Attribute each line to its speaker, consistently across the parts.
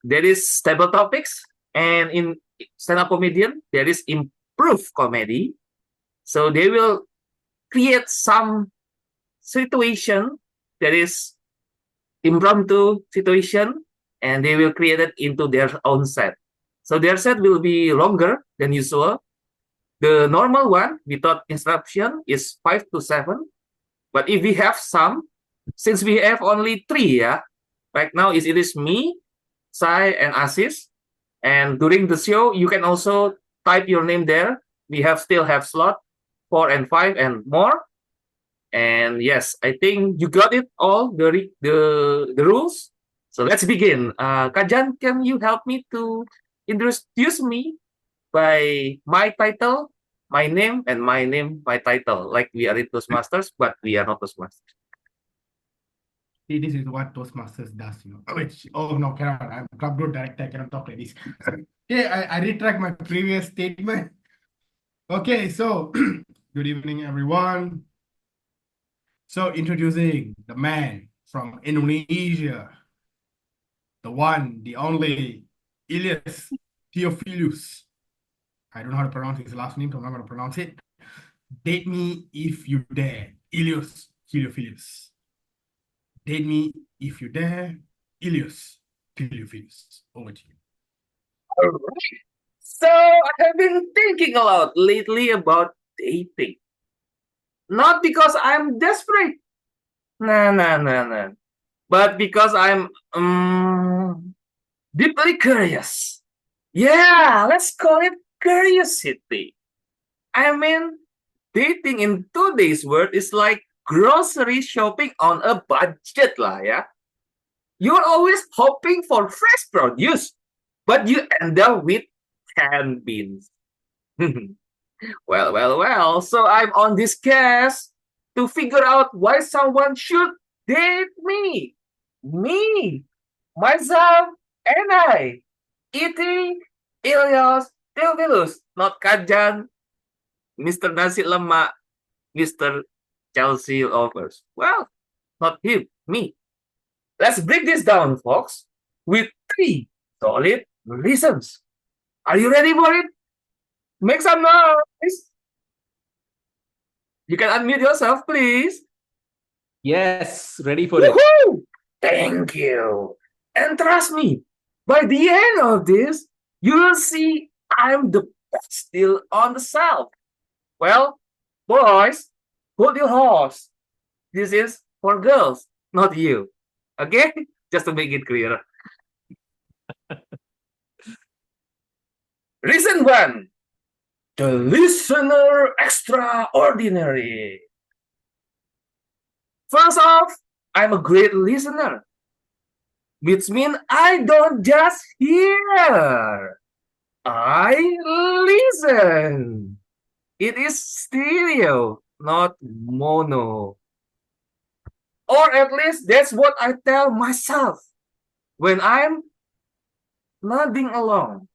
Speaker 1: there is stable topics, and in stand-up comedian, there is improved comedy. So they will create some situation that is impromptu situation, and they will create it into their own set. So their set will be longer than usual. The normal one without interruption is 5 to 7. But if we have some, since we have only three, yeah, right now it is me, Sai, and Ashish. And during the show, you can also type your name there. We still have slot 4 and 5 and more. And yes, I think you got it all, the rules. So let's begin. Kajan, can you help me to introduce me by my title, my name, and my name, my title? Like we are in Toastmasters, but we are not Toastmasters.
Speaker 2: See, this is what Toastmasters does, Which, oh no, cannot. I'm club group director. I cannot talk like this. Okay, I retract my previous statement. Okay, so good evening, everyone. So introducing the man from Indonesia, the one, the only, Ilyas Theophilus. I don't know how to pronounce his last name, so I'm not going to pronounce it. Date me if you dare, Ilyas Theophilus. Date me if you dare, Ilyas Theophilus. Over to you.
Speaker 1: All right. So I have been thinking a lot lately about dating. Not because I'm desperate. No. But because I'm deeply curious. Yeah, let's call it curiosity. I mean, dating in today's world is like grocery shopping on a budget lah, yeah. You're always hoping for fresh produce, but you end up with canned beans. Well. So I'm on this quest to figure out why someone should date me. Me, myself, and I. Eating Ilyas Theophilus, not Kajan, Mr. Nasi Lemak, Mr. Chelsea Lovers. Well, not him, me. Let's break this down, folks, with 3 solid reasons. Are you ready for it? Make some noise. You can unmute yourself, please.
Speaker 3: Yes, ready for it.
Speaker 1: Woohoo! Thank you. And trust me, by the end of this, you will see I'm the best deal on the shelf. Well, boys, hold your horse. This is for girls, not you. Okay? Just to make it clear. Reason 1. The listener extraordinary. First off, I'm a great listener, which means I don't just hear. I listen. It is stereo, not mono. Or at least that's what I tell myself when I'm nodding along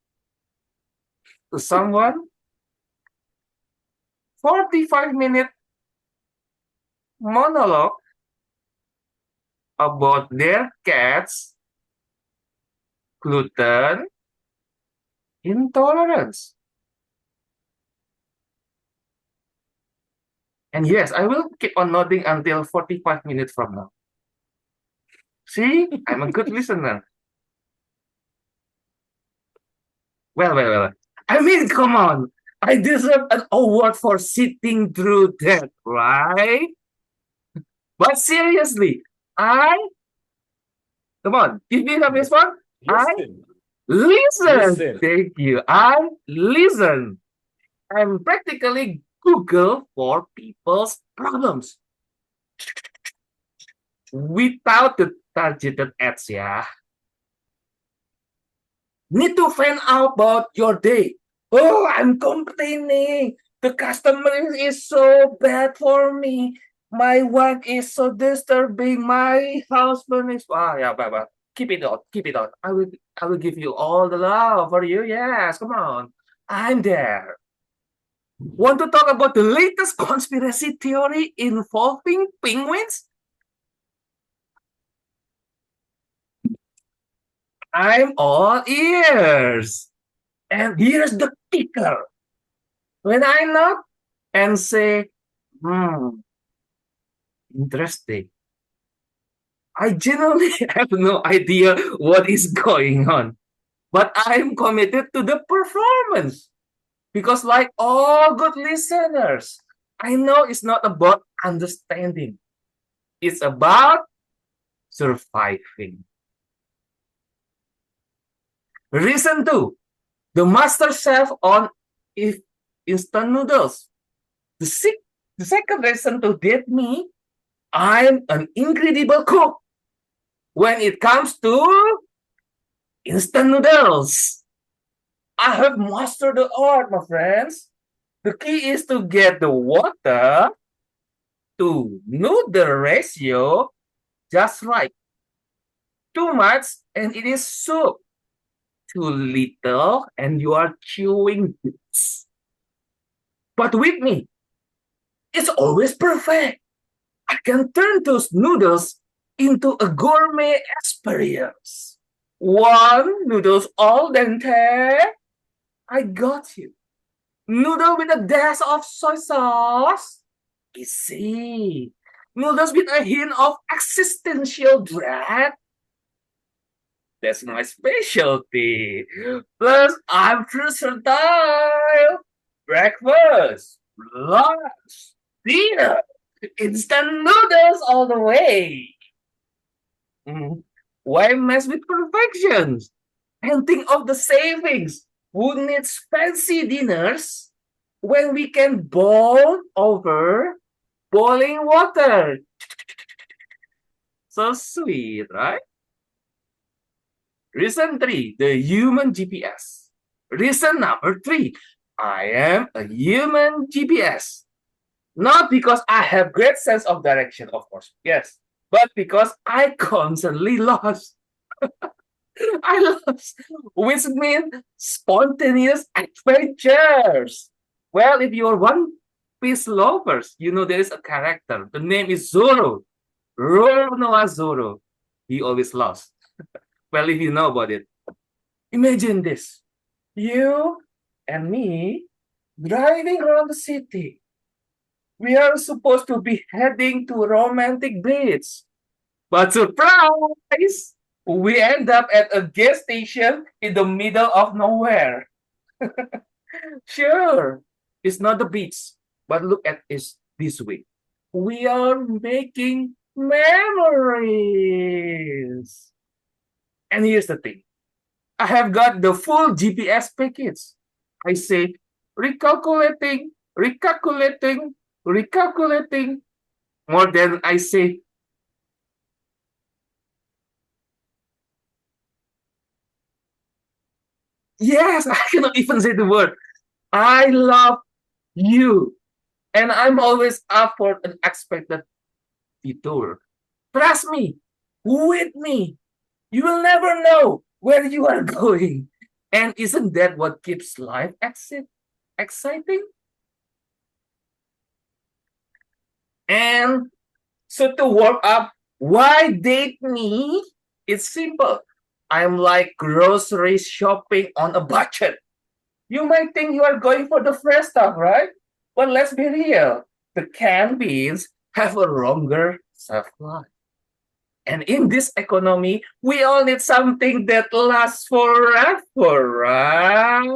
Speaker 1: to someone. 45-minute monologue about their cat's gluten intolerance. And yes, I will keep on nodding until 45 minutes from now. See, I'm a good listener. Well. I mean, come on. I deserve an award for sitting through that, right? But seriously, come on, give me some response. I listen. Thank you. I listen. I'm practically Google for people's problems. Without the targeted ads, yeah. Need to find out about your day. Oh, I'm complaining. The customer is so bad for me. My wife is so disturbing. My husband is but keep it on. I will give you all the love for you. Yes, come on. I'm there. Want to talk about the latest conspiracy theory involving penguins? I'm all ears. And here's the kicker. When I nod and say, interesting, I genuinely have no idea what is going on. But I'm committed to the performance. Because, like all good listeners, I know it's not about understanding, it's about surviving. Reason two, the master chef on instant noodles. The second reason to date me, I'm an incredible cook when it comes to instant noodles. I have mastered the art, my friends. The key is to get the water to noodle ratio just right. Too much and it is soup. Too little and you are chewing bits. But with me, it's always perfect. I can turn those noodles into a gourmet experience. One noodles al dente. I got you. Noodle with a dash of soy sauce. Easy. Noodles with a hint of existential dread. That's my specialty. Plus, I'm versatile. Breakfast, lunch, dinner, instant noodles all the way. Why mess with perfections? And think of the savings. Who needs fancy dinners when we can boil over boiling water? So sweet, right? Reason three, the human GPS. Reason number three, I am a human GPS. Not because I have great sense of direction, of course, yes, but because I constantly lost. I lost, which means spontaneous adventures. Well, if you're One Piece lovers, you know there is a character. The name is Zoro. Noah Zoro. He always lost. Well, if you know about it, imagine this. You and me driving around the city. We are supposed to be heading to romantic beach. But surprise! We end up at a gas station in the middle of nowhere. Sure, it's not the beach, but look at it this way. We are making memories. And here's the thing. I have got the full GPS package. I say, recalculating, recalculating, recalculating. More than I say, yes, I cannot even say the word. I love you. And I'm always up for an unexpected detour. Trust me, with me, you will never know where you are going. And isn't that what keeps life exciting? And so to warm up, why date me? It's simple. I'm like grocery shopping on a budget. You might think you are going for the fresh stuff, right? But let's be real. The canned beans have a longer shelf life. And in this economy, we all need something that lasts forever, right?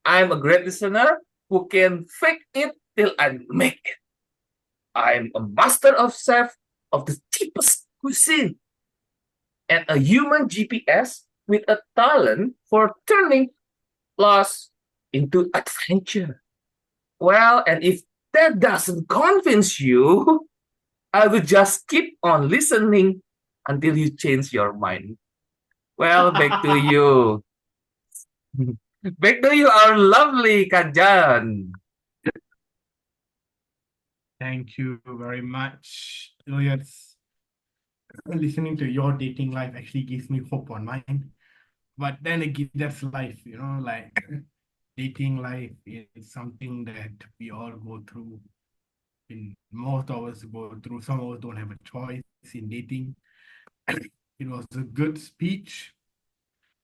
Speaker 1: I'm a great listener who can fake it till I make it. I'm a master of chef of the cheapest cuisine and a human GPS with a talent for turning loss into adventure. Well, and if that doesn't convince you, I will just keep on listening until you change your mind. Well, back to you. Back to you, our lovely Kajan.
Speaker 2: Thank you very much. Yes, listening to your dating life actually gives me hope on mine. But then again, that's life, like dating life is something that we all go through. Most of us go through, some of us don't have a choice in dating. It was a good speech.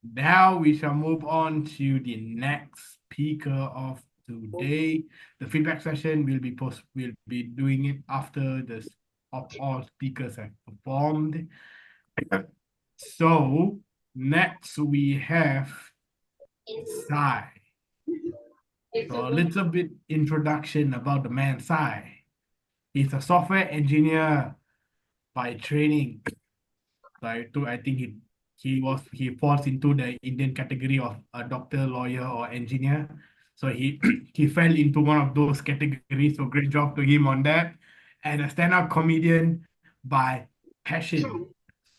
Speaker 2: Now we shall move on to the next speaker of today. The feedback session will be doing it after all speakers have performed. So next we have Sai. So a little bit introduction about the man Sai. He's a software engineer by training. I think he falls into the Indian category of a doctor, lawyer, or engineer. So he he fell into one of those categories. So great job to him on that. And a stand-up comedian by passion.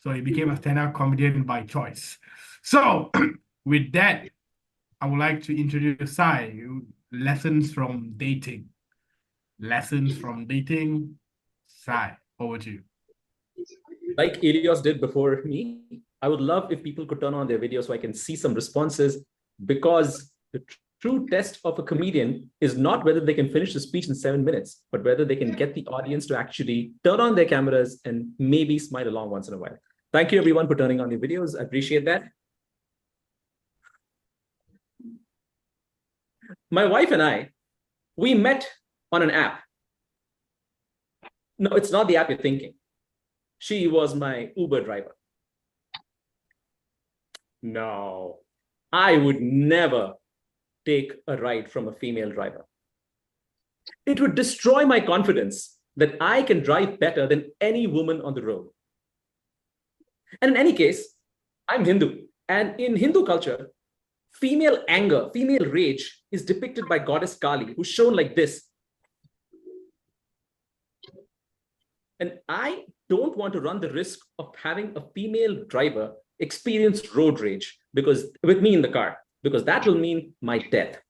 Speaker 2: So he became a stand-up comedian by choice. So with that, I would like to introduce Sai. Lessons from dating. Lessons from dating. Sai, over to you.
Speaker 3: Like Elios did before me, I would love if people could turn on their video so I can see some responses, because the true test of a comedian is not whether they can finish the speech in 7 minutes, but whether they can get the audience to actually turn on their cameras and maybe smile along once in a while. Thank you everyone for turning on your videos. I appreciate that. My wife and I, we met on an app. No, it's not the app you're thinking. She was my Uber driver. No, I would never take a ride from a female driver. It would destroy my confidence that I can drive better than any woman on the road. And in any case, I'm Hindu. And in Hindu culture, female anger, female rage is depicted by goddess Kali, who's shown like this. And I don't want to run the risk of having a female driver experience road rage with me in the car, because that will mean my death.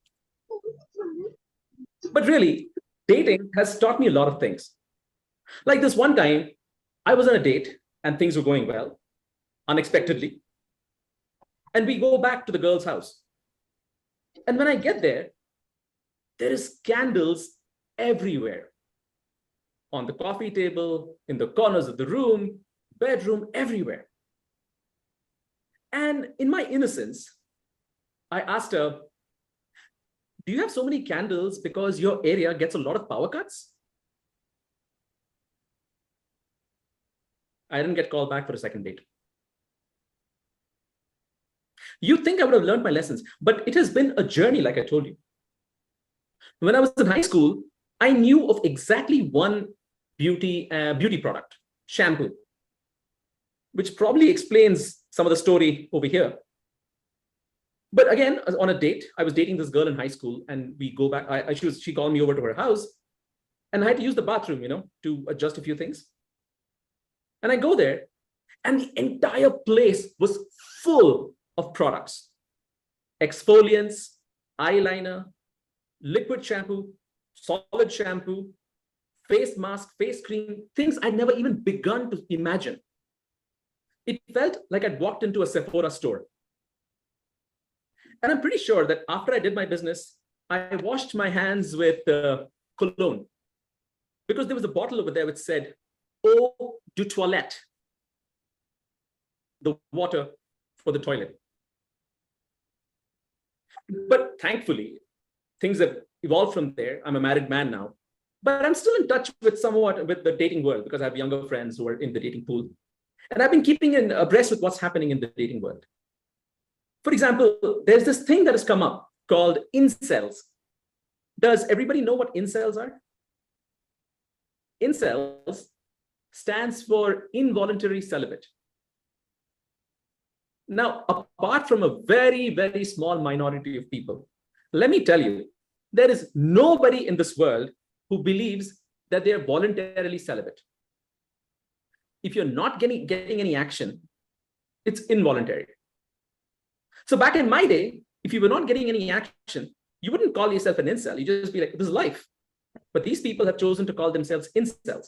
Speaker 3: But really, dating has taught me a lot of things. Like this one time, I was on a date and things were going well, unexpectedly. And we go back to the girl's house. And when I get there is candles everywhere. On the coffee table, in the corners of the room, bedroom, everywhere. And in my innocence, I asked her, do you have so many candles because your area gets a lot of power cuts? I didn't get called back for a second date. You think I would have learned my lessons, but it has been a journey, like I told you. When I was in high school, I knew of exactly one beauty product, shampoo, which probably explains some of the story over here. But again, on a date, I was dating this girl in high school, and we go back. She called me over to her house, and I had to use the bathroom, to adjust a few things. And I go there, and the entire place was full of products: exfoliants, eyeliner, liquid shampoo, solid shampoo, face mask, face cream, things I'd never even begun to imagine. It felt like I'd walked into a Sephora store. And I'm pretty sure that after I did my business, I washed my hands with cologne, because there was a bottle over there which said, eau de toilette, the water for the toilet. But thankfully, things have evolved from there. I'm a married man now, but I'm still in touch with the dating world, because I have younger friends who are in the dating pool. And I've been keeping abreast with what's happening in the dating world. For example, there's this thing that has come up called incels. Does everybody know what incels are? Incels stands for involuntary celibate. Now, apart from a very, very small minority of people, let me tell you, there is nobody in this world who believes that they are voluntarily celibate. If you're not getting any action, it's involuntary. So back in my day, if you were not getting any action, you wouldn't call yourself an incel. You just be like, this is life. But these people have chosen to call themselves incels.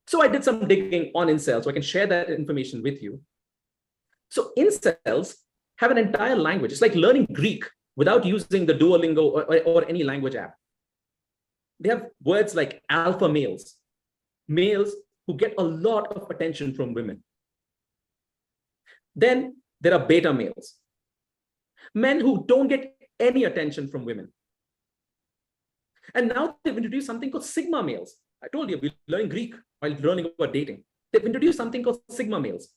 Speaker 3: So I did some digging on incels, so I can share that information with you. So incels have an entire language. It's like learning Greek without using the Duolingo or any language app. They have words like alpha males, males who get a lot of attention from women. Then there are beta males, men who don't get any attention from women. And now they've introduced something called sigma males. I told you, we're learning Greek while learning about dating. They've introduced something called sigma males.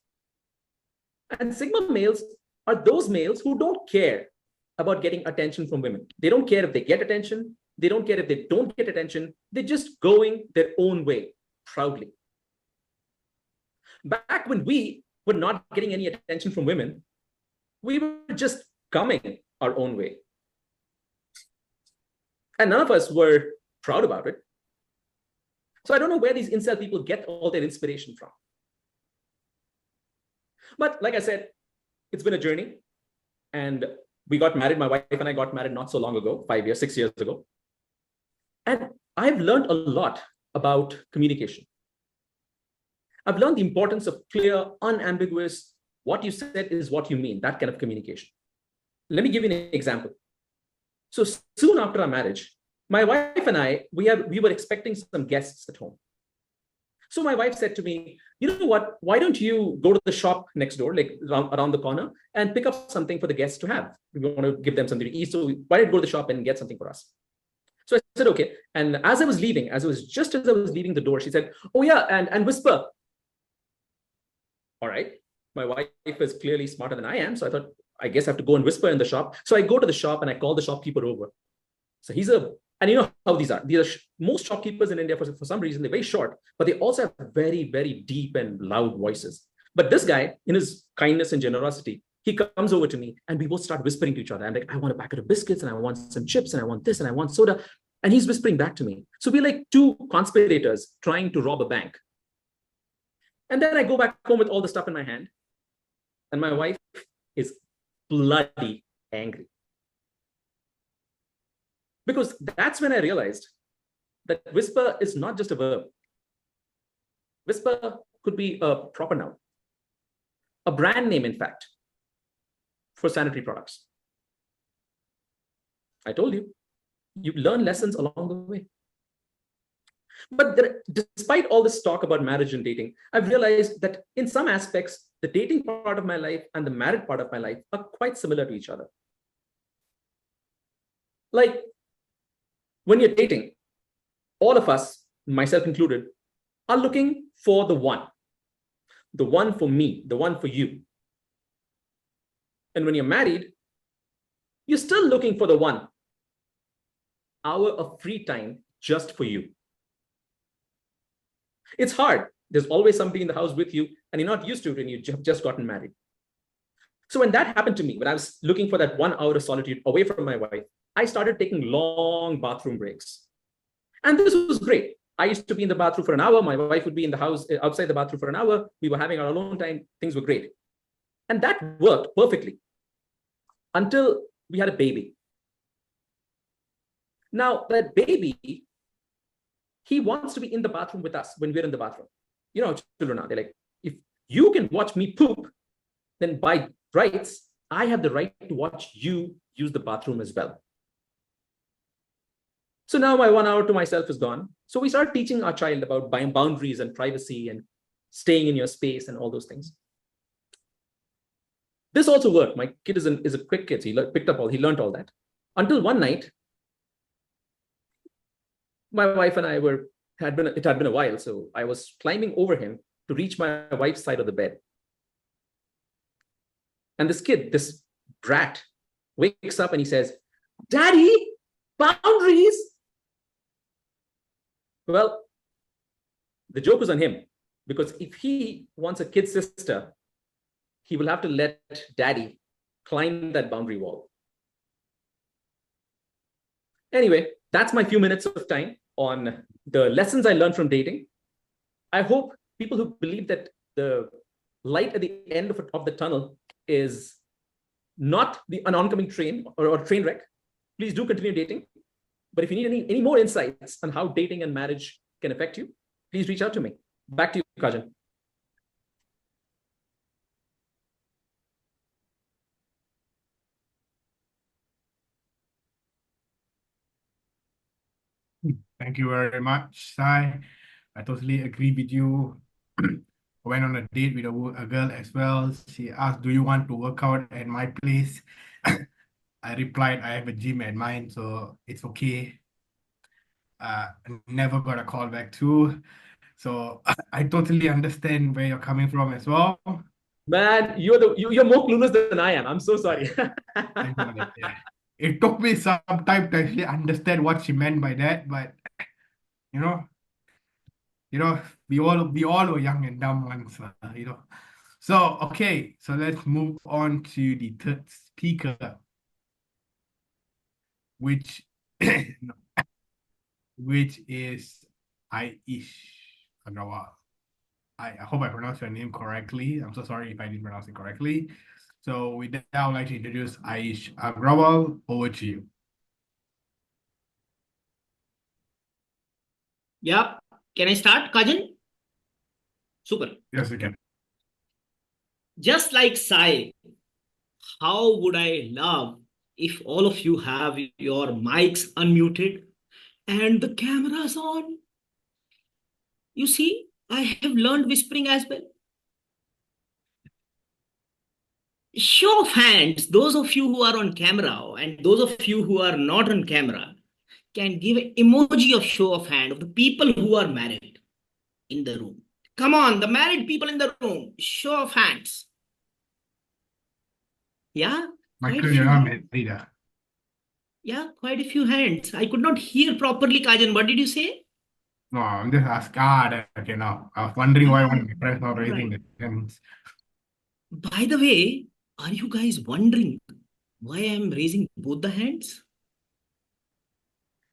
Speaker 3: And sigma males are those males who don't care about getting attention from women. They don't care if they get attention. They don't care if they don't get attention. They're just going their own way proudly. Back when we were not getting any attention from women, we were just coming our own way. And none of us were proud about it. So I don't know where these incel people get all their inspiration from. But like I said, it's been a journey. And we got married. My wife and I got married not so long ago, 6 years ago. And I've learned a lot about communication. I've learned the importance of clear, unambiguous, what you said is what you mean, that kind of communication. Let me give you an example. So soon after our marriage, my wife and I, we were expecting some guests at home. So my wife said to me, you know what, why don't you go to the shop next door, like around the corner, and pick up something for the guests to have? We want to give them something to eat. So why don't you go to the shop and get something for us? So I said, okay. And as I was leaving the door, she said, oh yeah, and whisper. All right. My wife is clearly smarter than I am. So I thought, I guess I have to go and whisper in the shop. So I go to the shop and I call the shopkeeper over. So and you know how these are. Most shopkeepers in India, for some reason, they're very short, but they also have very, very deep and loud voices. But this guy, in his kindness and generosity, he comes over to me and we both start whispering to each other. I'm like, I want a packet of biscuits and I want some chips and I want this and I want soda. And he's whispering back to me. So we're like two conspirators trying to rob a bank. And then I go back home with all the stuff in my hand. And my wife is bloody angry. Because that's when I realized that whisper is not just a verb. Whisper could be a proper noun, a brand name, in fact, for sanitary products. I told you, you learn lessons along the way. But despite all this talk about marriage and dating, I've realized that in some aspects, the dating part of my life and the married part of my life are quite similar to each other. Like, when you're dating, all of us, myself included, are looking for the one for me, the one for you. And when you're married, you're still looking for the 1 hour of free time just for you. It's hard. There's always somebody in the house with you, and you're not used to it when you've just gotten married. So when that happened to me, when I was looking for that 1 hour of solitude away from my wife, I started taking long bathroom breaks. And this was great. I used to be in the bathroom for an hour. My wife would be in the house outside the bathroom for an hour. We were having our alone time. Things were great. And that worked perfectly until we had a baby. Now, that baby, he wants to be in the bathroom with us when we're in the bathroom. You know how children are. They're like, if you can watch me poop, then by rights, I have the right to watch you use the bathroom as well. So now my 1 hour to myself is gone. So we start teaching our child about boundaries and privacy and staying in your space and all those things. This also worked. My kid is a quick kid. He learned all that. Until one night, my wife and I it had been a while. So I was climbing over him to reach my wife's side of the bed. And this kid, this brat, wakes up and he says, "Daddy, boundaries." Well, the joke was on him, because if he wants a kid sister, he will have to let daddy climb that boundary wall. Anyway, that's my few minutes of time on the lessons I learned from dating. I hope people who believe that the light at the end of the tunnel is not an oncoming train or a train wreck, please do continue dating. But if you need any more insights on how dating and marriage can affect you, please reach out to me. Back to you, Kajan.
Speaker 2: Thank you very much, Sai. I totally agree with you. went on a date with a girl as well. She asked, "Do you want to work out at my place?" I replied, "I have a gym at mine, so it's okay." Never got a call back too. So I totally understand where you're coming from as well.
Speaker 3: Man, you're more clueless than I am. I'm so sorry.
Speaker 2: I got it. Yeah. It took me some time to actually understand what she meant by that, but you know, we all were young and dumb once. So okay, so let's move on to the third speaker, which which is Aish Agrawal. I hope I pronounced your name correctly. I'm so sorry if I didn't pronounce it correctly. So with that, I would like to introduce Aish Agrawal. Over to you.
Speaker 4: Yeah. Can I start, Kajan? Super.
Speaker 2: Yes, we can.
Speaker 4: Just like Sai, how would I love if all of you have your mics unmuted and the cameras on? You see, I have learned whispering as well. Show of hands, those of you who are on camera and those of you who are not on camera can give an emoji of show of hand of the people who are married in the room. Come on, the married people in the room, show of hands. Yeah,
Speaker 2: Michael, you're not married.
Speaker 4: Yeah, quite a few hands. I could not hear properly, Kajan. What did you say?
Speaker 2: No, I'm just asking. Okay, now I was wondering why one of my friends not raising the hands.
Speaker 4: By the way, are you guys wondering why I am raising both the hands?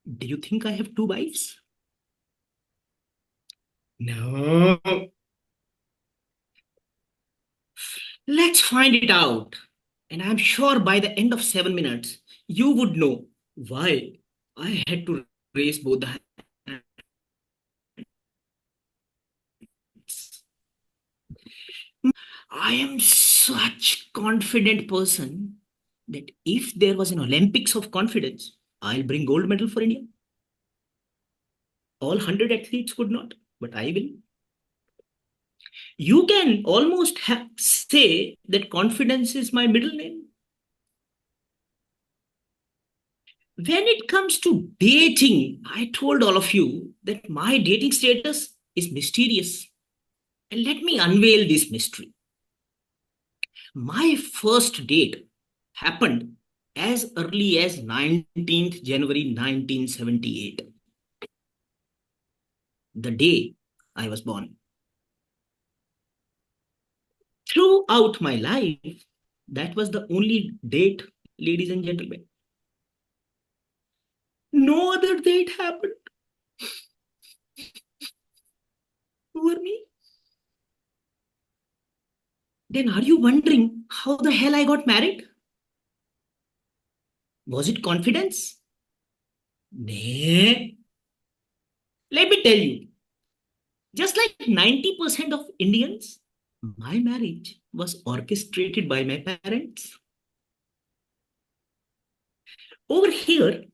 Speaker 4: Do you think I have two wives? No. Let's find it out. And I'm sure by the end of 7 minutes, you would know why I had to raise both the hands. I am such confident person that if there was an Olympics of confidence, I'll bring gold medal for India. All 100 athletes could not, but I will. You can almost say that confidence is my middle name. When it comes to dating, I told all of you that my dating status is mysterious. And let me unveil this mystery. My first date happened as early as 19th January 1978, the day I was born. Throughout my life, that was the only date, ladies and gentlemen. No other date happened. Over me. Then are you wondering how the hell I got married? Was it confidence? Nay. Let me tell you, just like 90% of Indians, my marriage was orchestrated by my parents. Over here,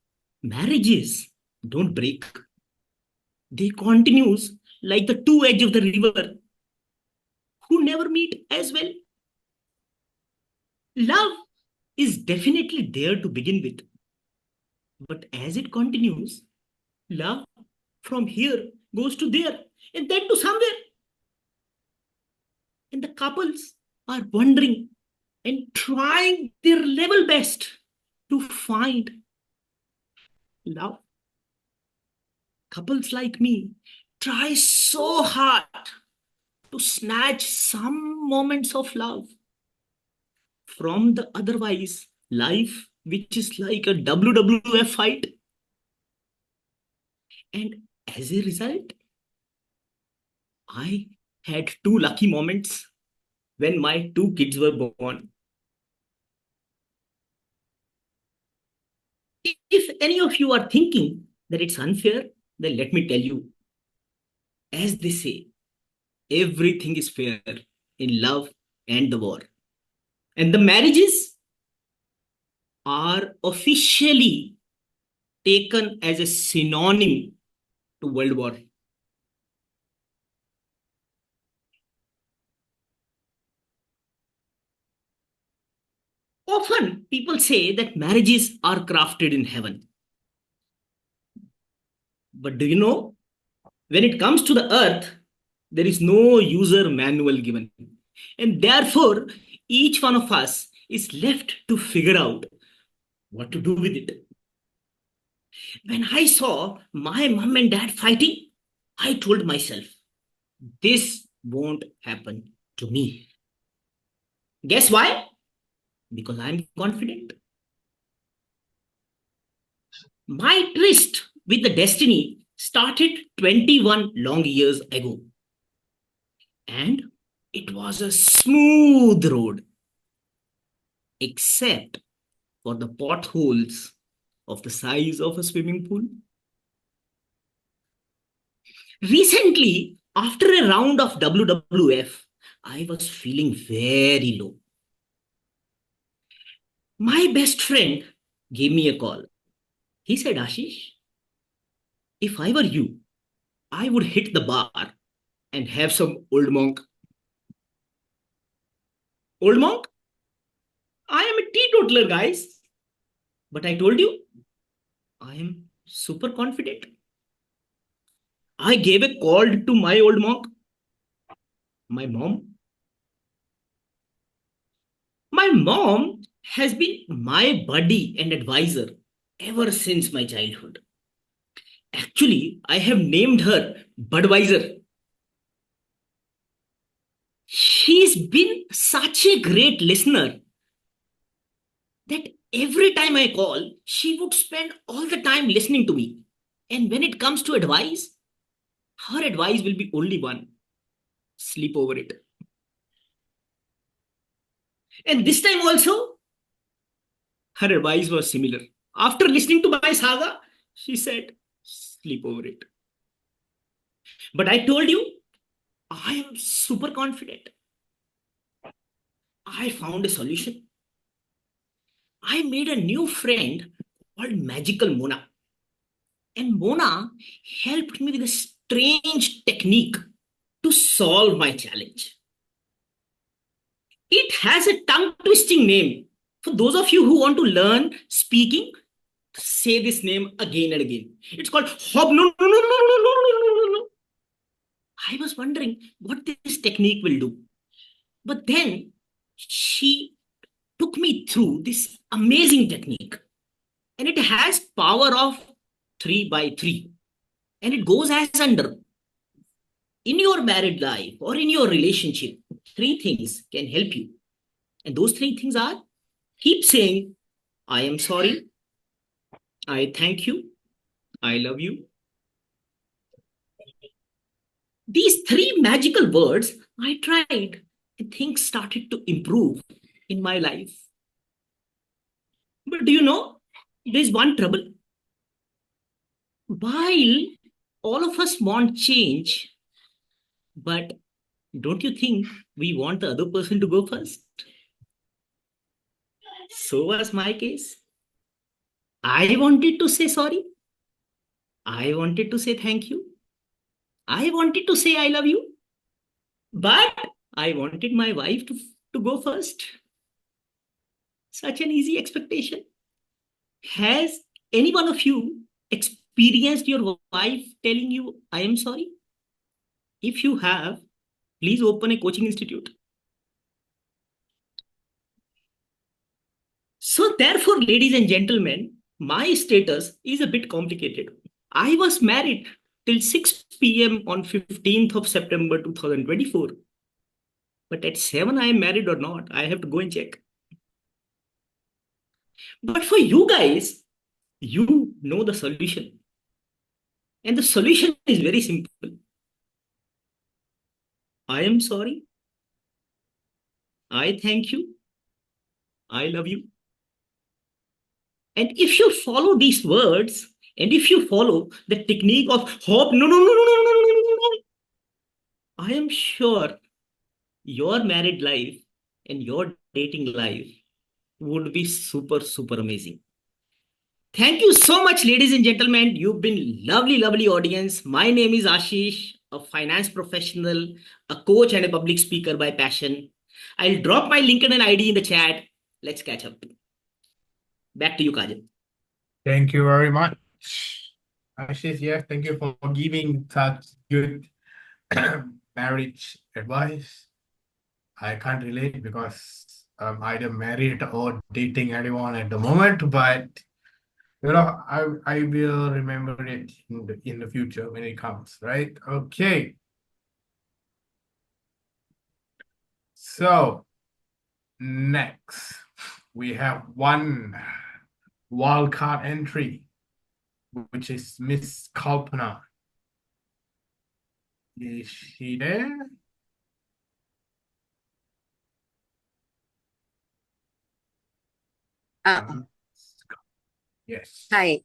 Speaker 4: marriages don't break. They continues like the two edges of the river who never meet as well. Love is definitely there to begin with. But as it continues, love from here goes to there and then to somewhere. And the couples are wondering and trying their level best to find love. Couples like me try so hard to snatch some moments of love from the otherwise life, which is like a WWF fight. And as a result, I had two lucky moments when my two kids were born. If any of you are thinking that it's unfair, then let me tell you, as they say, everything is fair in love and the war. And the marriages are officially taken as a synonym to World War. Often people say that marriages are crafted in heaven. But do you know, when it comes to the earth, there is no user manual given. And therefore, each one of us is left to figure out what to do with it. When I saw my mom and dad fighting, I told myself, this won't happen to me. Guess why? Because I'm confident. My tryst with the destiny started 21 long years ago. And it was a smooth road, except for the potholes of the size of a swimming pool. Recently, after a round of WWF, I was feeling very low. My best friend gave me a call. He said, Ashish, if I were you, I would hit the bar and have some old monk. Old monk? I am a teetotaler, guys. But I told you, I am super confident. I gave a call to my old monk, my mom. My mom has been my buddy and advisor ever since my childhood. Actually, I have named her Budweiser. She's been such a great listener that every time I call, she would spend all the time listening to me. And when it comes to advice, her advice will be only one: sleep over it. And this time also, her advice was similar. After listening to my saga, she said, sleep over it. But I told you, I am super confident. I found a solution. I made a new friend called Magical Mona. And Mona helped me with a strange technique to solve my challenge. It has a tongue-twisting name. For those of you who want to learn speaking, say this name again and again. It's called hob. No. I was wondering what this technique will do. But then she took me through this amazing technique. And it has power of 3 by 3. And it goes as under. In your married life or in your relationship, 3 things can help you. And those 3 things are: keep saying, I am sorry, I thank you, I love you. These 3 magical words I tried, and things started to improve in my life. But do you know, there's one trouble. While all of us want change, but don't you think we want the other person to go first? So was my case. I wanted to say sorry. I wanted to say thank you. I wanted to say I love you. But I wanted my wife to go first. Such an easy expectation. Has any one of you experienced your wife telling you, I am sorry? If you have, please open a coaching institute. So therefore, ladies and gentlemen, my status is a bit complicated. I was married till 6 p.m. on 15th of September 2024. But at 7, I am married or not, I have to go and check. But for you guys, you know the solution. And the solution is very simple. I am sorry. I thank you. I love you. And if you follow these words, and if you follow the technique of hope, no, I am sure your married life and your dating life would be super, super amazing. Thank you so much, ladies and gentlemen. You've been lovely, lovely audience. My name is Ashish, a finance professional, a coach and a public speaker by passion. I'll drop my LinkedIn ID in the chat. Let's catch up. Back to you, Kajan.
Speaker 2: Thank you very much. Ashish, yes, thank you for giving such good marriage advice. I can't relate because I'm either married or dating anyone at the moment, but I will remember it in the future when it comes, right? Okay. So next we have one wildcard entry, which is Miss Kalpana. Is she there? Yes.
Speaker 5: Hi.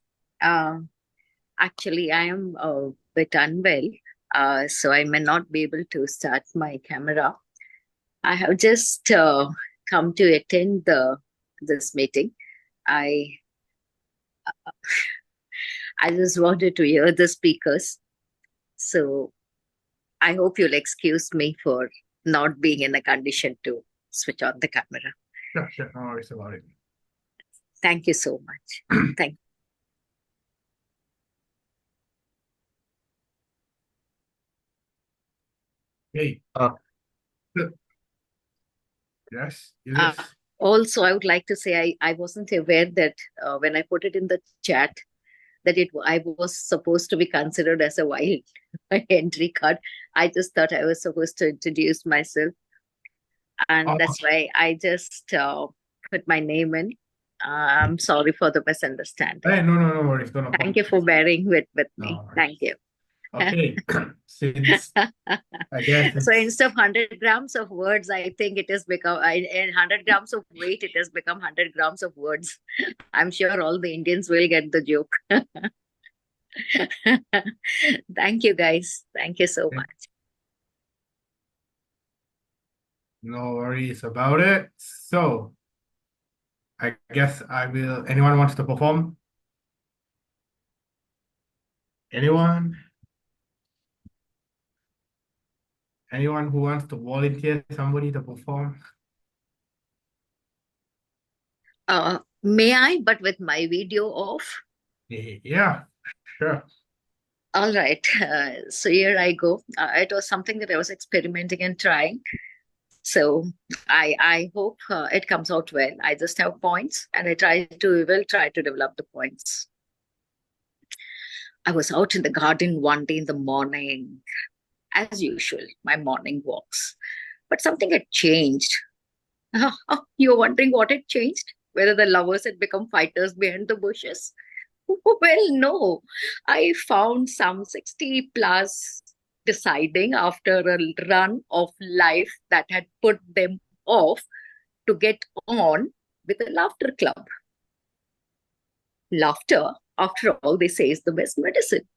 Speaker 5: Actually, I am a bit unwell, so I may not be able to start my camera. I have just come to attend this meeting. I just wanted to hear the speakers, so I hope you'll excuse me for not being in a condition to switch on the camera.
Speaker 2: Sure, no worries about it.
Speaker 5: Thank you so much. Thank
Speaker 2: Hey.
Speaker 1: Uh,
Speaker 2: Yes,
Speaker 5: Uh, Also, I would like to say I wasn't aware that when I put it in the chat that I was supposed to be considered as a wild entry card. I just thought I was supposed to introduce myself, and that's why I just put my name in. I'm sorry for the misunderstanding.
Speaker 2: Hey, no worries. No
Speaker 5: Thank you for bearing with me.
Speaker 2: No worries.
Speaker 5: Thank you.
Speaker 2: Okay, since I guess
Speaker 5: So instead of 100 grams of words, I think it has become, in 100 grams of weight, it has become 100 grams of words. I'm sure all the Indians will get the joke. Thank you, guys. Thank you so much.
Speaker 2: no worries about it. So I guess I will. Anyone wants to perform? Anyone? Anyone who wants to volunteer somebody to perform?
Speaker 5: May I, but with my video off?
Speaker 2: Yeah, sure.
Speaker 5: All right. So here I go. It was something that I was experimenting and trying. So I hope it comes out well. I just have points, and will try to develop the points. I was out in the garden one day in the morning, as usual, my morning walks. But something had changed. You're wondering what had changed? Whether the lovers had become fighters behind the bushes? Well, no. I found some 60 plus deciding after a run of life that had put them off to get on with a laughter club. Laughter, after all, they say is the best medicine.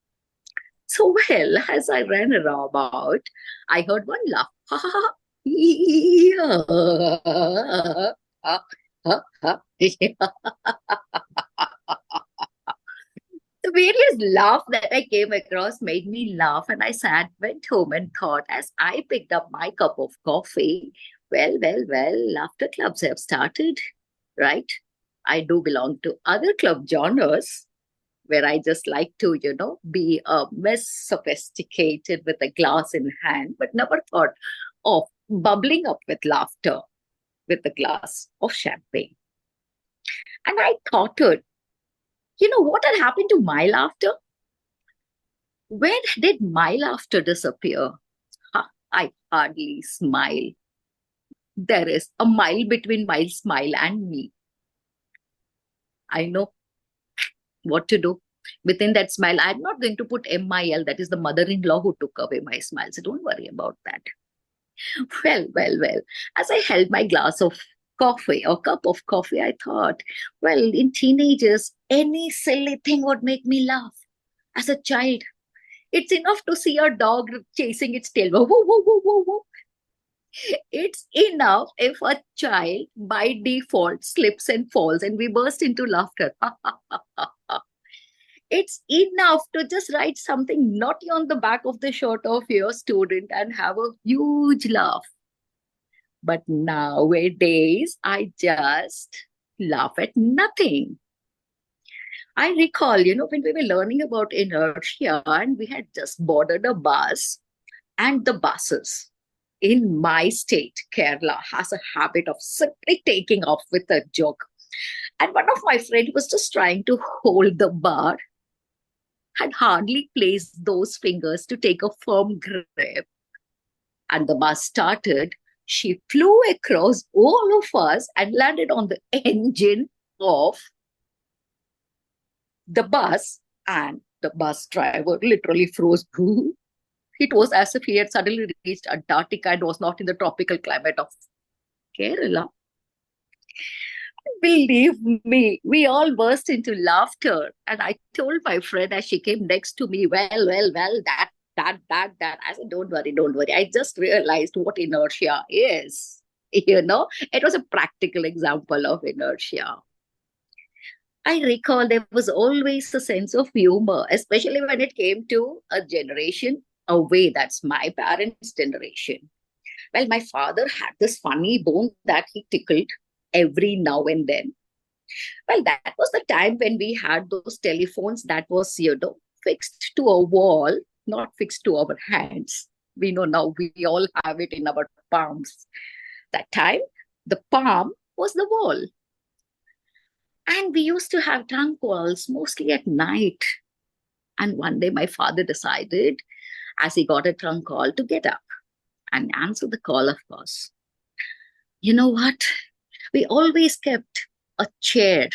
Speaker 5: So, well, as I ran about, I heard one laugh. Ha ha ha. Yeah. Ha, ha, ha. The various laugh that I came across made me laugh, and I went home and thought as I picked up my cup of coffee, well, laughter clubs have started, right? I do belong to other club genres where I just like to, be a less sophisticated with a glass in hand, but never thought of bubbling up with laughter with a glass of champagne. And I thought what had happened to my laughter? Where did my laughter disappear? I hardly smile. There is a mile between my smile and me. I know what to do. Within that smile, I'm not going to put MIL, that is the mother-in-law who took away my smile. So don't worry about that. Well. As I held my glass of coffee or cup of coffee, I thought, well, in teenagers, any silly thing would make me laugh. As a child, it's enough to see a dog chasing its tail. Whoa, whoa, whoa, whoa, whoa. It's enough if a child by default slips and falls and we burst into laughter. It's enough to just write something naughty on the back of the shirt of your student and have a huge laugh. But nowadays, I just laugh at nothing. I recall, when we were learning about inertia and we had just boarded a bus, and the buses in my state, Kerala, has a habit of simply taking off with a joke. And one of my friends was just trying to hold the bar, had hardly placed those fingers to take a firm grip. And the bus started. She flew across all of us and landed on the engine of the bus. And the bus driver literally froze. It was as if he had suddenly reached Antarctica and was not in the tropical climate of Kerala. Believe me, we all burst into laughter. And I told my friend as she came next to me, well, that. I said, don't worry. I just realized what inertia is. It was a practical example of inertia. I recall there was always a sense of humor, especially when it came to a generation away. That's my parents' generation. Well, my father had this funny bone that he tickled every now and then. Well, that was the time when we had those telephones that was, fixed to a wall, not fixed to our hands. We know now we all have it in our palms. That time, the palm was the wall. And we used to have trunk calls mostly at night. And one day my father decided, as he got a trunk call, to get up and answer the call, of course. You know what? We always kept a chair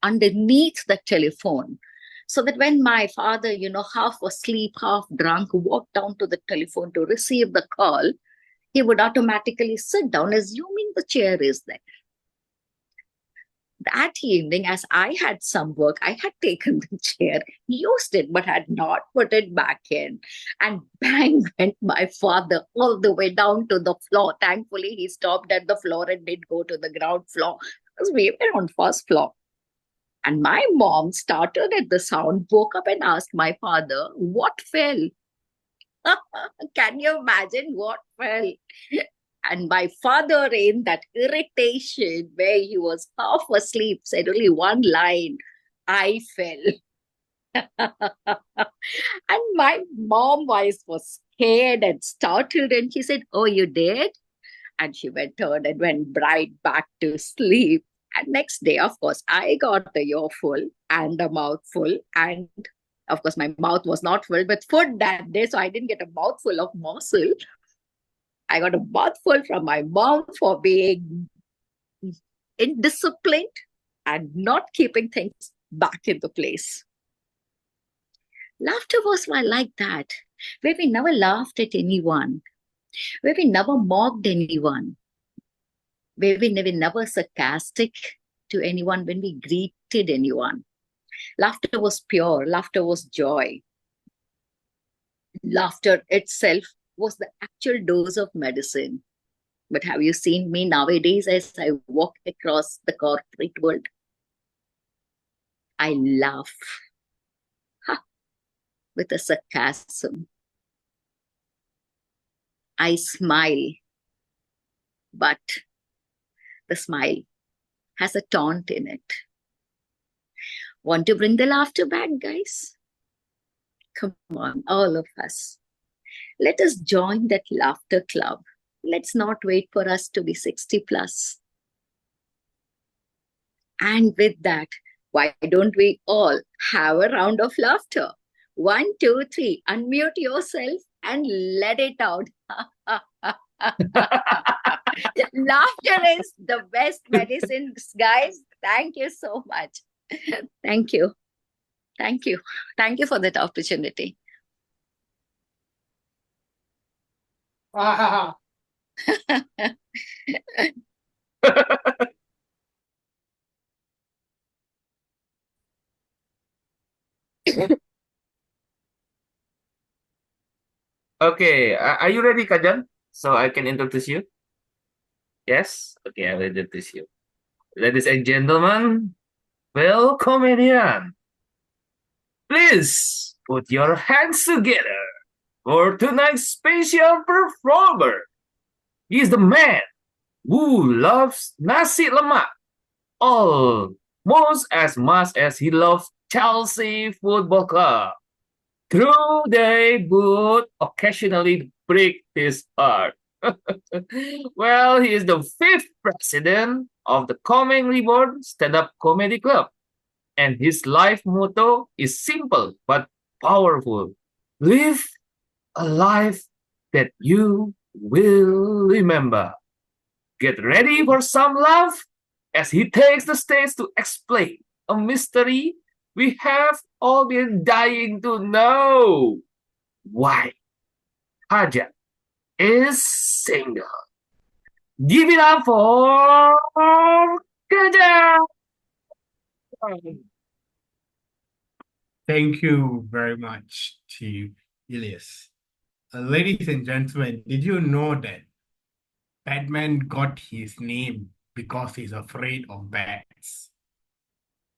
Speaker 5: underneath the telephone so that when my father, half asleep, half drunk, walked down to the telephone to receive the call, he would automatically sit down, assuming the chair is there. That evening, as I had some work, I had taken the chair, used it, but had not put it back in. And bang went my father all the way down to the floor. Thankfully, he stopped at the floor and didn't go to the ground floor because we were on first floor. And my mom started at the sound, woke up and asked my father, what fell? Can you imagine what fell? And my father, in that irritation where he was half asleep, said only one line, I fell. And my mom voice was scared and startled, and she said, oh, you did? And she went on and went right back to sleep. And next day, of course, I got the earful and a mouthful. And of course, my mouth was not filled with food that day, so I didn't get a mouthful of morsel. I got a mouthful from my mom for being indisciplined and not keeping things back into place. Laughter was like that, where we never laughed at anyone, where we never mocked anyone, where we were never sarcastic to anyone when we greeted anyone. Laughter was pure. Laughter was joy. Laughter itself was the actual dose of medicine. But have you seen me nowadays as I walk across the corporate world? I laugh with a sarcasm. I smile, but the smile has a taunt in it. Want to bring the laughter back, guys? Come on, all of us. Let us join that laughter club. Let's not wait for us to be 60 plus. And with that, why don't we all have a round of laughter? 1, 2, 3, unmute yourself and let it out. Laughter is the best medicine, guys. Thank you so much. Thank you. Thank you. Thank you for that opportunity.
Speaker 1: Okay, are you ready, Kajan? So I can introduce you? Yes? Okay, I will introduce you. Ladies and gentlemen, welcome in. Please put your hands together for tonight's special performer. He's the man who loves nasi lemak almost as much as he loves Chelsea Football Club. True, they would occasionally break his heart. Well, he is the fifth president of the Comeng Reborn Stand-Up Comedy Club, and his life motto is simple but powerful. Live a life that you will remember. Get ready for some laugh as he takes the stage to explain a mystery we have all been dying to know. Why Kajan is single. Give it up for Kajan.
Speaker 2: Thank you very much to Elias. Ladies and gentlemen, did you know that Batman got his name because he's afraid of bats?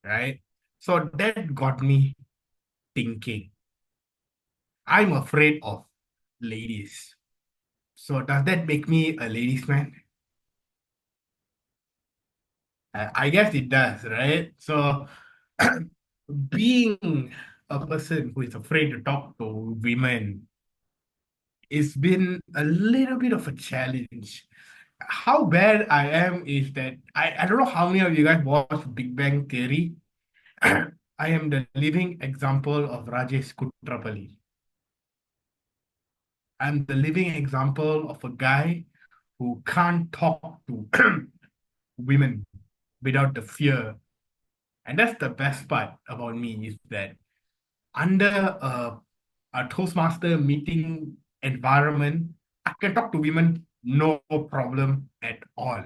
Speaker 2: Right? So that got me thinking. I'm afraid of ladies. So does that make me a ladies' man? I guess it does, right? So being a person who is afraid to talk to women, it's been a little bit of a challenge. How bad I am is that I don't know how many of you guys watch Big Bang Theory. I am the living example of Rajesh Kutrapalli. I'm the living example of a guy who can't talk to women without the fear. And that's the best part about me is that under a Toastmaster meeting environment, I can talk to women no problem at all.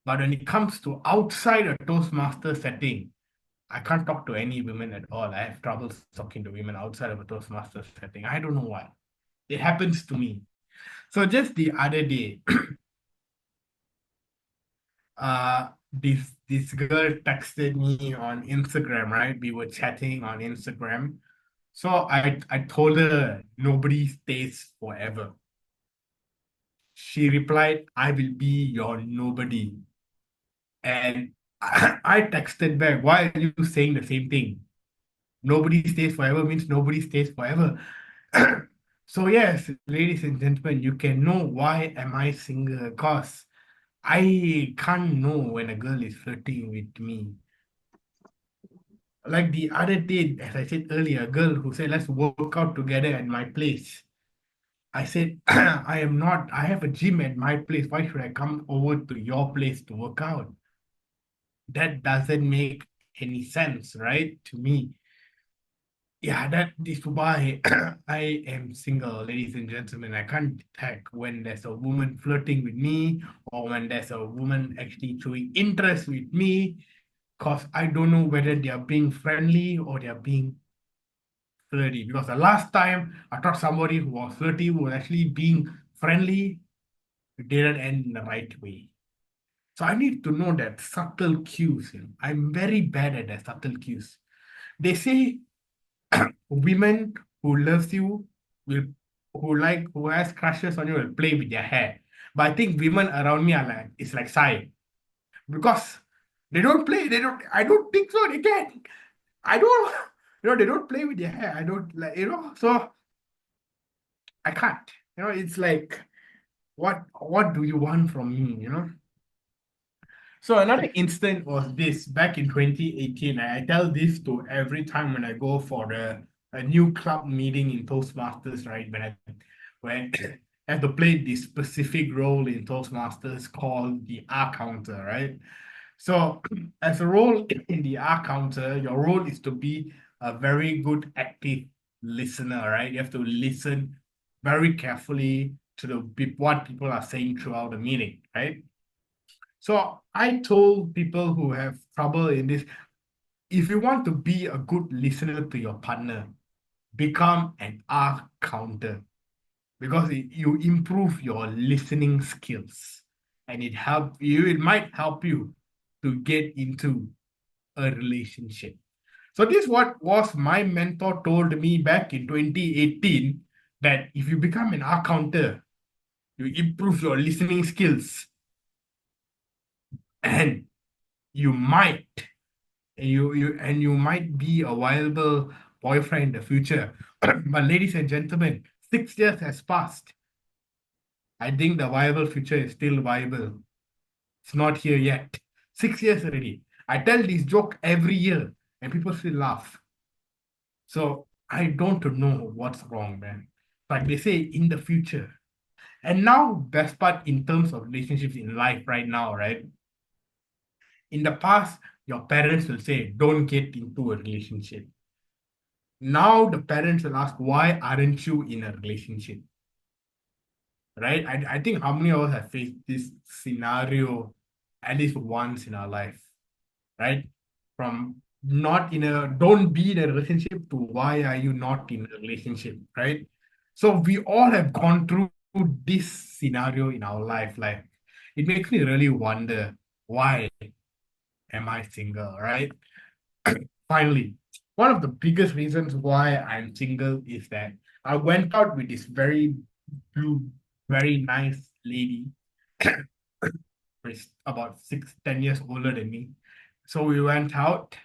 Speaker 2: But when it comes to outside a Toastmaster setting, I can't talk to any women at all. I have trouble talking to women outside of a Toastmaster setting. I don't know why. It happens to me. So just the other day, this girl texted me on Instagram, right? We were chatting on Instagram. So I told her nobody stays forever. She replied, I will be your nobody. And I texted back, why are you saying the same thing? Nobody stays forever means nobody stays forever. So yes, ladies and gentlemen, you can know why am I single, because I can't know when a girl is flirting with me. Like the other day, as I said earlier, a girl who said, let's work out together at my place. I said, I have a gym at my place. Why should I come over to your place to work out? That doesn't make any sense, right? To me. Yeah, that is why I am single, ladies and gentlemen. I can't detect when there's a woman flirting with me or when there's a woman actually showing interest with me, because I don't know whether they are being friendly or they are being flirty. Because the last time I thought somebody who was flirty was actually being friendly, it didn't end in the right way. So I need to know that subtle cues. I'm very bad at the subtle cues. They say women who loves you will who has crushes on you will play with their hair. But I think women around me are like it's like Sai. Because they don't play, I don't think so they can. I don't they don't play with their hair. I don't like, so I can't. It's like what do you want from me? So another instant was this back in 2018. I tell this to every time when I go for a new club meeting in Toastmasters, right? When I have to play this specific role in Toastmasters called the R counter, right? So as a role in the R counter, your role is to be a very good active listener, right? You have to listen very carefully to what people are saying throughout the meeting, right? So I told people who have trouble in this, if you want to be a good listener to your partner, become an R counter, because you improve your listening skills and it might help you to get into a relationship. So this what was my mentor told me back in 2018, that if you become an R counter, you improve your listening skills and you might you might be a viable boyfriend in the future. But ladies and gentlemen, 6 years has passed. I think the viable future is still viable. It's not here yet. 6 years already. I tell this joke every year and people still laugh. So I don't know what's wrong, man. Like they say, in the future. And now, best part in terms of relationships in life right now, right? In the past, your parents will say, don't get into a relationship. Now the parents will ask, why aren't you in a relationship? Right? I think how many of us have faced this scenario at least once in our life, right? From not in a don't be in a relationship to why are you not in a relationship, right? So we all have gone through this scenario in our life. Like it makes me really wonder, why am I single, right? Finally, one of the biggest reasons why I'm single is that I went out with this very blue, very nice lady, who's about 6, 10 years older than me. So we went out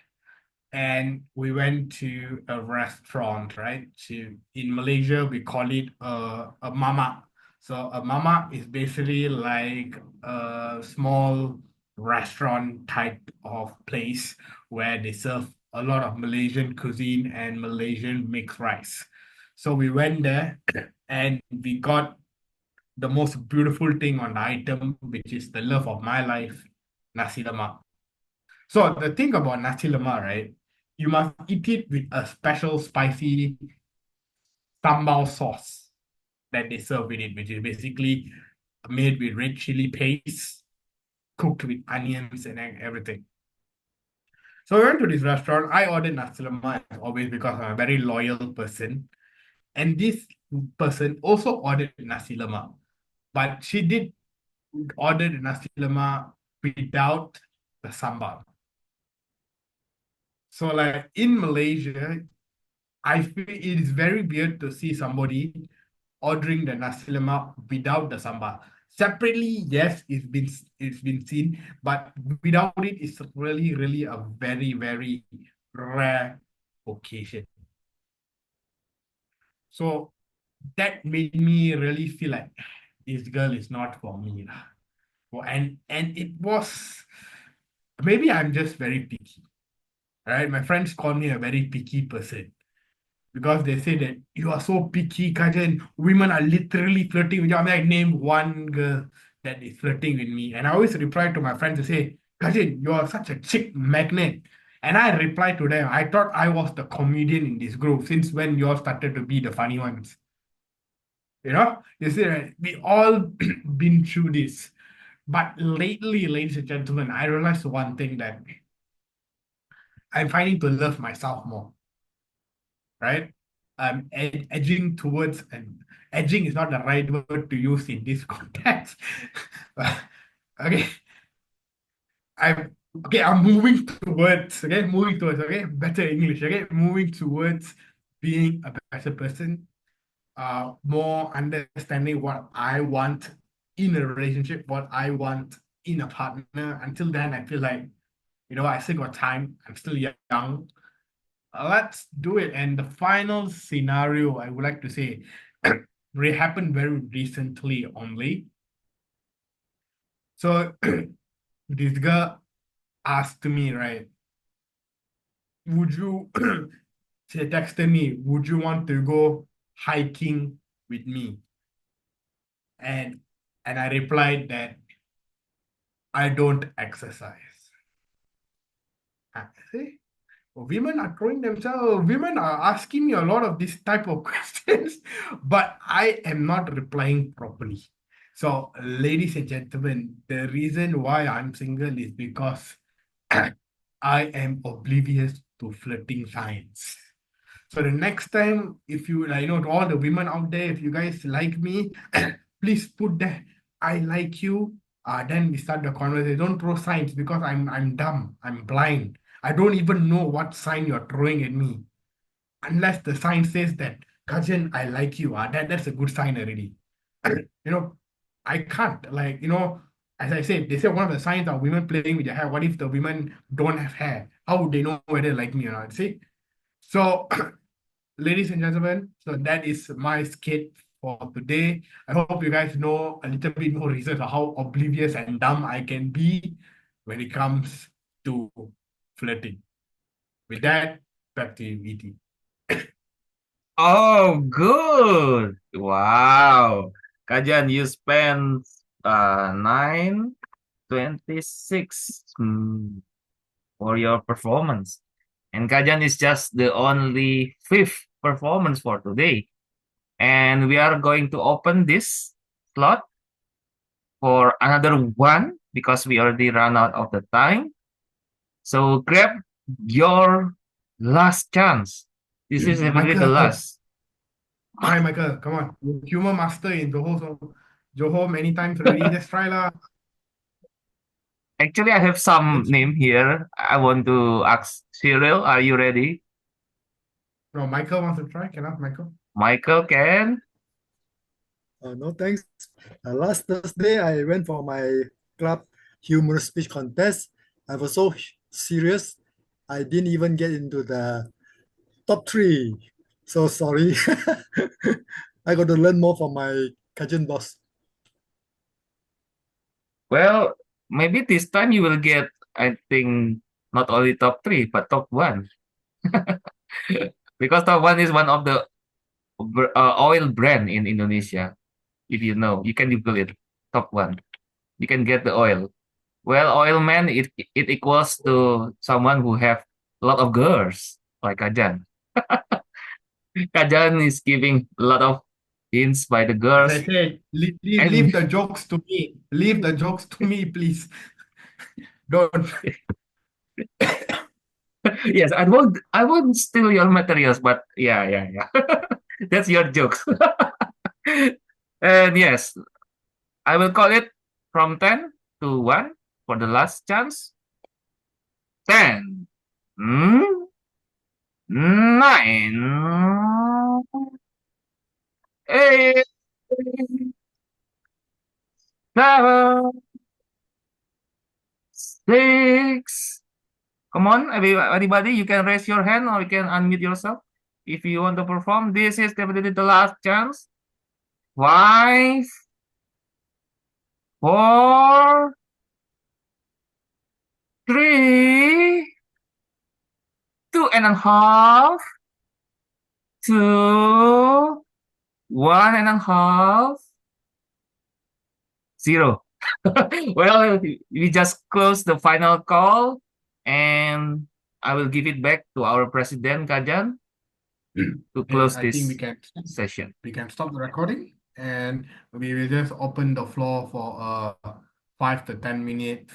Speaker 2: and we went to a restaurant, right? In Malaysia, we call it a mama. So a mama is basically like a small restaurant type of place where they serve a lot of Malaysian cuisine and Malaysian mixed rice. So we went there and we got the most beautiful thing on the item, which is the love of my life, nasi lemak. So the thing about nasi lemak, right? You must eat it with a special spicy sambal sauce that they serve with it, which is basically made with red chili paste, cooked with onions and everything. So we went to this restaurant. I ordered nasi lemak as always because I'm a very loyal person. And this person also ordered nasi lemak, but she did order the nasi lemak without the sambal. So like in Malaysia, I feel it is very weird to see somebody ordering the nasi lemak without the sambal. Separately, yes, it's been seen, but without it, it's really a very rare occasion. So that made me really feel like this girl is not for me. And it was, maybe I'm just very picky. Right? My friends call me a very picky person because they say that you are so picky, Kajan. Women are literally flirting with you. I mean, I named one girl that is flirting with me, and I always reply to my friends to say, Kajan, you are such a chick magnet. And I reply to them, I thought I was the comedian in this group since when you all started to be the funny ones. You see, right? We all been through this. But lately, ladies and gentlemen, I realized one thing, that I'm finding to love myself more, right? I'm edging towards, and edging is not the right word to use in this context. Okay, I'm moving towards, better English, moving towards being a better person, more understanding what I want in a relationship, what I want in a partner. Until then, I feel like, I still got time. I'm still young. Let's do it. And the final scenario I would like to say happened very recently only. So this girl asked me, right, would you, she texted me, would you want to go hiking with me? And I replied that I don't exercise. See? Women are throwing themselves, women are asking me a lot of this type of questions, but I am not replying properly. So, ladies and gentlemen, the reason why I'm single is because I am oblivious to flirting signs. So the next time, if you, to all the women out there, if you guys like me, please put that I like you. Then we start the conversation. Don't throw signs because I'm dumb. I'm blind. I don't even know what sign you're throwing at me. Unless the sign says that, Kajan, I like you. That's a good sign already. I can't. as I said, they say one of the signs of women playing with their hair. What if the women don't have hair? How would they know whether they like me or not? See? So, ladies and gentlemen, so that is my skit for today. I hope you guys know a little bit more reasons of how oblivious and dumb I can be when it comes to flirting. With that, back to you, ET.
Speaker 1: Oh, good. Wow. Kajan, you spent 926 for your performance. And Kajan is just the only fifth performance for today. And we are going to open this slot for another one because we already ran out of the time. So grab your last chance. This is definitely the
Speaker 2: Michael.
Speaker 1: last.
Speaker 2: Hi, Michael. Come on. You're humor master in Johor. So Johor many times already. Let's try lah.
Speaker 1: Actually, I have some name here. I want to ask Cyril, are you ready?
Speaker 2: No, Michael wants to try. Can I ask Michael?
Speaker 1: Michael can?
Speaker 6: No, thanks. Last Thursday, I went for my club humor speech contest. I was so serious, I didn't even get into the top 3. So sorry. I got to learn more from my Kajan boss.
Speaker 1: Well, maybe this time you will get, I think, not only top 3, but top 1. Because top 1 is one of the oil brand in Indonesia. If you know, you can Google it. Top 1. You can get the oil. Well, oil man, it equals to someone who have a lot of girls, like Kajan. Kajan is giving a lot of hints by the
Speaker 2: As
Speaker 1: girls.
Speaker 2: I said, leave the jokes to me. Leave the jokes to me, please. Don't.
Speaker 1: Yes, I won't steal your materials, but yeah. That's your jokes. And yes, I will call it from 10 to 1 for the last chance. 10, 9, 8, 7, 6. Come on, everybody, you can raise your hand or you can unmute yourself if you want to perform. This is definitely the last chance. 5, 4, 3, 2.5, 2, 1.5, 0. Well, we just closed the final call, and I will give it back to our president, Kajan, to close
Speaker 2: I think
Speaker 1: this
Speaker 2: we can
Speaker 1: session.
Speaker 2: stop the recording and we will just open the floor for a 5 to 10 minute